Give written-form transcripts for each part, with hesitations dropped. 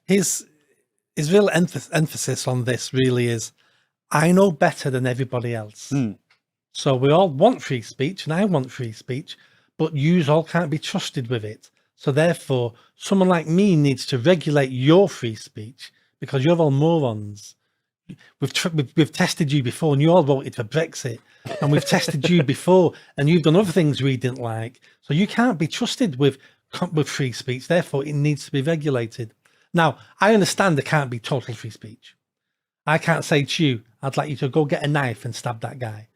his real emphasis on this really is, I know better than everybody else. So we all want free speech, and I want free speech, but yous all can't be trusted with it. So therefore, someone like me needs to regulate your free speech because you're all morons. We've tested you before, and you all voted for Brexit, and we've tested you before, and you've done other things we didn't like. So you can't be trusted with free speech. Therefore, it needs to be regulated. Now, I understand there can't be total free speech. I can't say to you, I'd like you to go get a knife and stab that guy,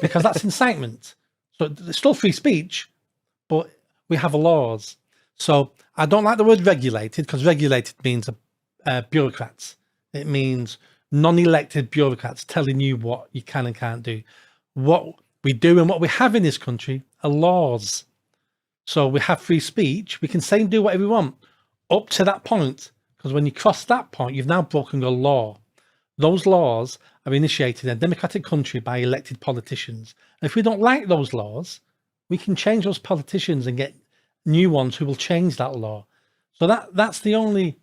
because that's incitement. So it's still free speech, but we have laws. So I don't like the word regulated, because regulated means bureaucrats. It means non-elected bureaucrats telling you what you can and can't do. What we do and what we have in this country are laws. So we have free speech. We can say and do whatever we want up to that point, because when you cross that point, you've now broken a law. Those laws are initiated in a democratic country by elected politicians. And if we don't like those laws, we can change those politicians and get new ones who will change that law. So that's the only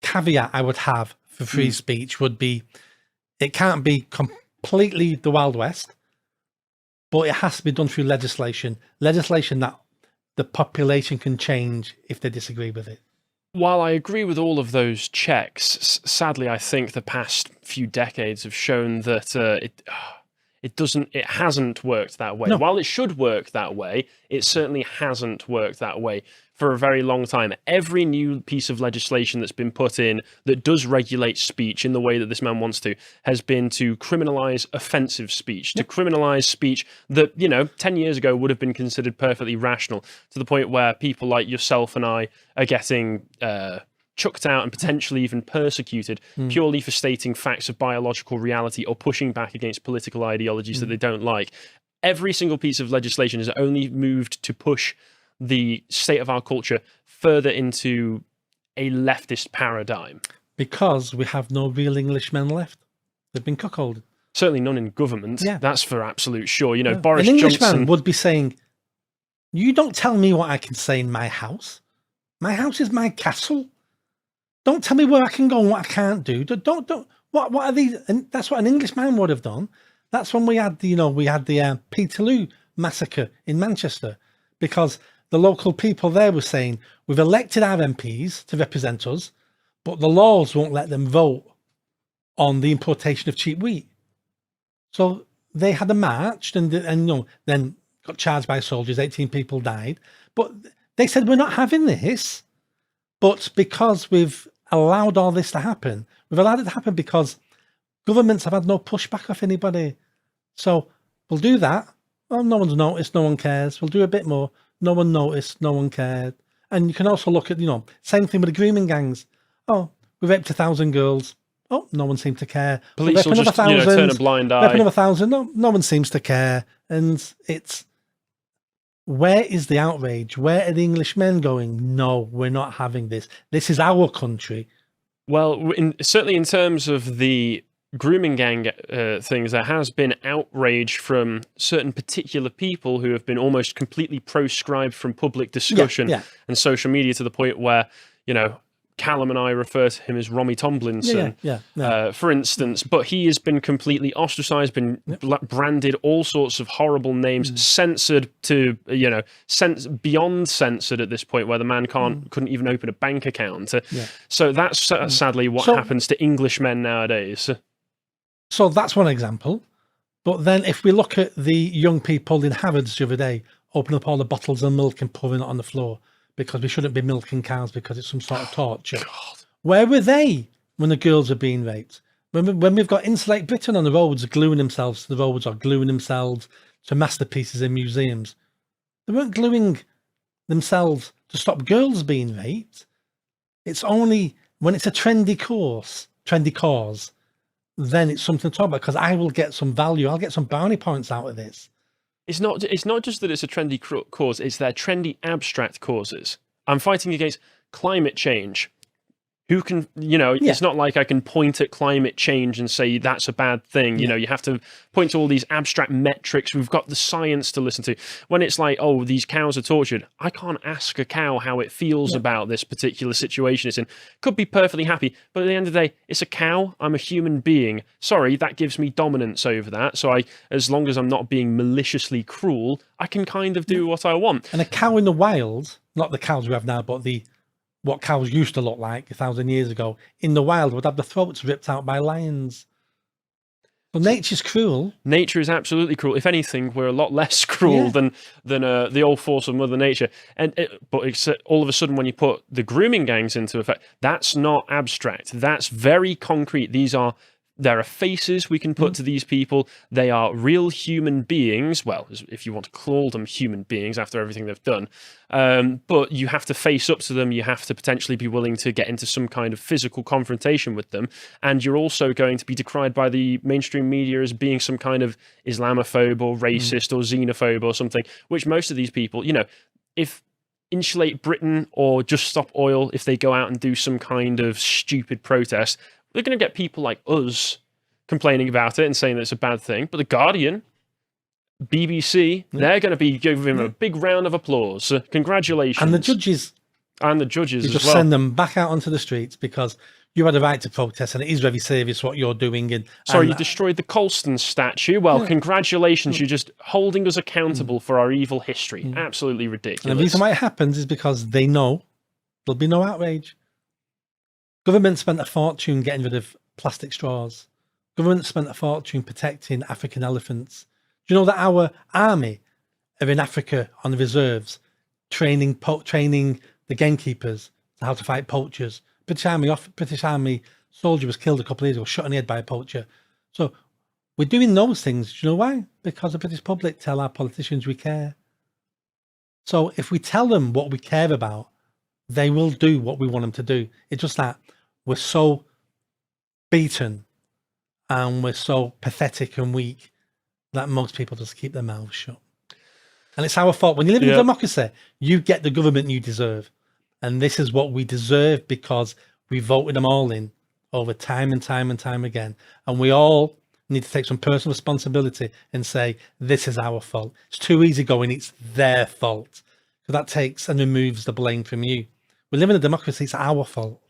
caveat I would have for free speech would be, it can't be completely the Wild West, but it has to be done through legislation that the population can change if they disagree with it. While I agree with all of those checks, sadly, I think the past few decades have shown that it hasn't worked that way. No. While it should work that way, it certainly hasn't worked that way for a very long time. Every new piece of legislation that's been put in that does regulate speech in the way that this man wants to has been to criminalize offensive speech, to criminalize speech that, 10 years ago would have been considered perfectly rational, to the point where people like yourself and I are getting chucked out and potentially even persecuted purely for stating facts of biological reality or pushing back against political ideologies that they don't like. Every single piece of legislation has only moved to push the state of our culture further into a leftist paradigm. Because we have no real Englishmen left. They've been cuckolded. Certainly none in government. Yeah. That's for absolute sure. Boris An Englishman Johnson would be saying, you don't tell me what I can say in my house. My house is my castle. Don't tell me where I can go and what I can't do. What are these? And that's what an Englishman would have done. That's when we had the Peterloo massacre in Manchester, because the local people there were saying, we've elected our MPs to represent us, but the laws won't let them vote on the importation of cheap wheat. So they had a march and then got charged by soldiers, 18 people died. But they said, we're not having this. But because we've allowed all this to happen, we've allowed it to happen because governments have had no pushback off anybody. So we'll do that. Well, no one's noticed, no one cares. We'll do a bit more. No one noticed, no one cared. And you can also look at, same thing with the grooming gangs. Oh, we raped 1,000 girls. Oh, no one seemed to care. Police will just, turn a blind eye. Rape another 1,000. No one seems to care. And it's, where is the outrage? Where are the Englishmen going? No, we're not having this. This is our country. Well, certainly in terms of the grooming gang things, there has been outrage from certain particular people who have been almost completely proscribed from public discussion and social media, to the point where, Callum and I refer to him as Romy Tomlinson, for instance, but he has been completely ostracized, been branded all sorts of horrible names, censored to, beyond censored at this point, where the man couldn't even open a bank account. So that's sadly what happens to Englishmen nowadays. So that's one example. But then if we look at the young people in Harrods the other day, opening up all the bottles of milk and pouring it on the floor, because we shouldn't be milking cows because it's some sort of torture. God. Where were they when the girls are being raped? When we've got Insulate Britain on the roads gluing themselves to the roads or gluing themselves to masterpieces in museums, they weren't gluing themselves to stop girls being raped. It's only when it's a trendy cause, then it's something to talk about, because I will get some value. I'll get some brownie points out of this. It's not just that it's a trendy cause, it's their trendy abstract causes. I'm fighting against climate change. who can, it's not like I can point at climate change and say that's a bad thing. You have to point to all these abstract metrics. We've got the science to listen to. When it's like, oh, these cows are tortured, I can't ask a cow how it feels about this particular situation it's in. Could be perfectly happy, but at the end of the day, it's a cow. I'm a human being. Sorry, that gives me dominance over that. So as long as I'm not being maliciously cruel, I can kind of do what I want. And a cow in the wild, not the cows we have now, but what cows used to look like 1,000 years ago, in the wild would have the throats ripped out by lions. So nature's cruel. Nature is absolutely cruel. If anything, we're a lot less cruel than the old force of Mother Nature. But all of a sudden, when you put the grooming gangs into effect, that's not abstract. That's very concrete. There are faces we can put to these people. They are real human beings. Well, if you want to call them human beings after everything they've done. But you have to face up to them. You have to potentially be willing to get into some kind of physical confrontation with them. And you're also going to be decried by the mainstream media as being some kind of Islamophobe or racist or xenophobe or something, which most of these people, if Insulate Britain or Just Stop Oil, if they go out and do some kind of stupid protest, they're going to get people like us complaining about it and saying that it's a bad thing. But The Guardian, BBC, they're going to be giving him a big round of applause. Congratulations. And the judges. You just send them back out onto the streets because you had a right to protest and it is very serious what you're doing. Sorry, you destroyed the Colston statue. Well, congratulations. You're just holding us accountable for our evil history. Absolutely ridiculous. And the reason why it happens is because they know there'll be no outrage. Government spent a fortune getting rid of plastic straws. Government spent a fortune protecting African elephants. Do you know that our army are in Africa on the reserves, training the gamekeepers how to fight poachers? British Army soldier was killed a couple of years ago, shot in the head by a poacher. So we're doing those things. Do you know why? Because the British public tell our politicians we care. So if we tell them what we care about, they will do what we want them to do. It's just that we're so beaten and we're so pathetic and weak that most people just keep their mouths shut. And it's our fault. When you live in a democracy, you get the government you deserve. And this is what we deserve because we voted them all in over time and time and time again. And we all need to take some personal responsibility and say, this is our fault. It's too easy going, it's their fault. So that takes and removes the blame from you. We live in a democracy, it's our fault.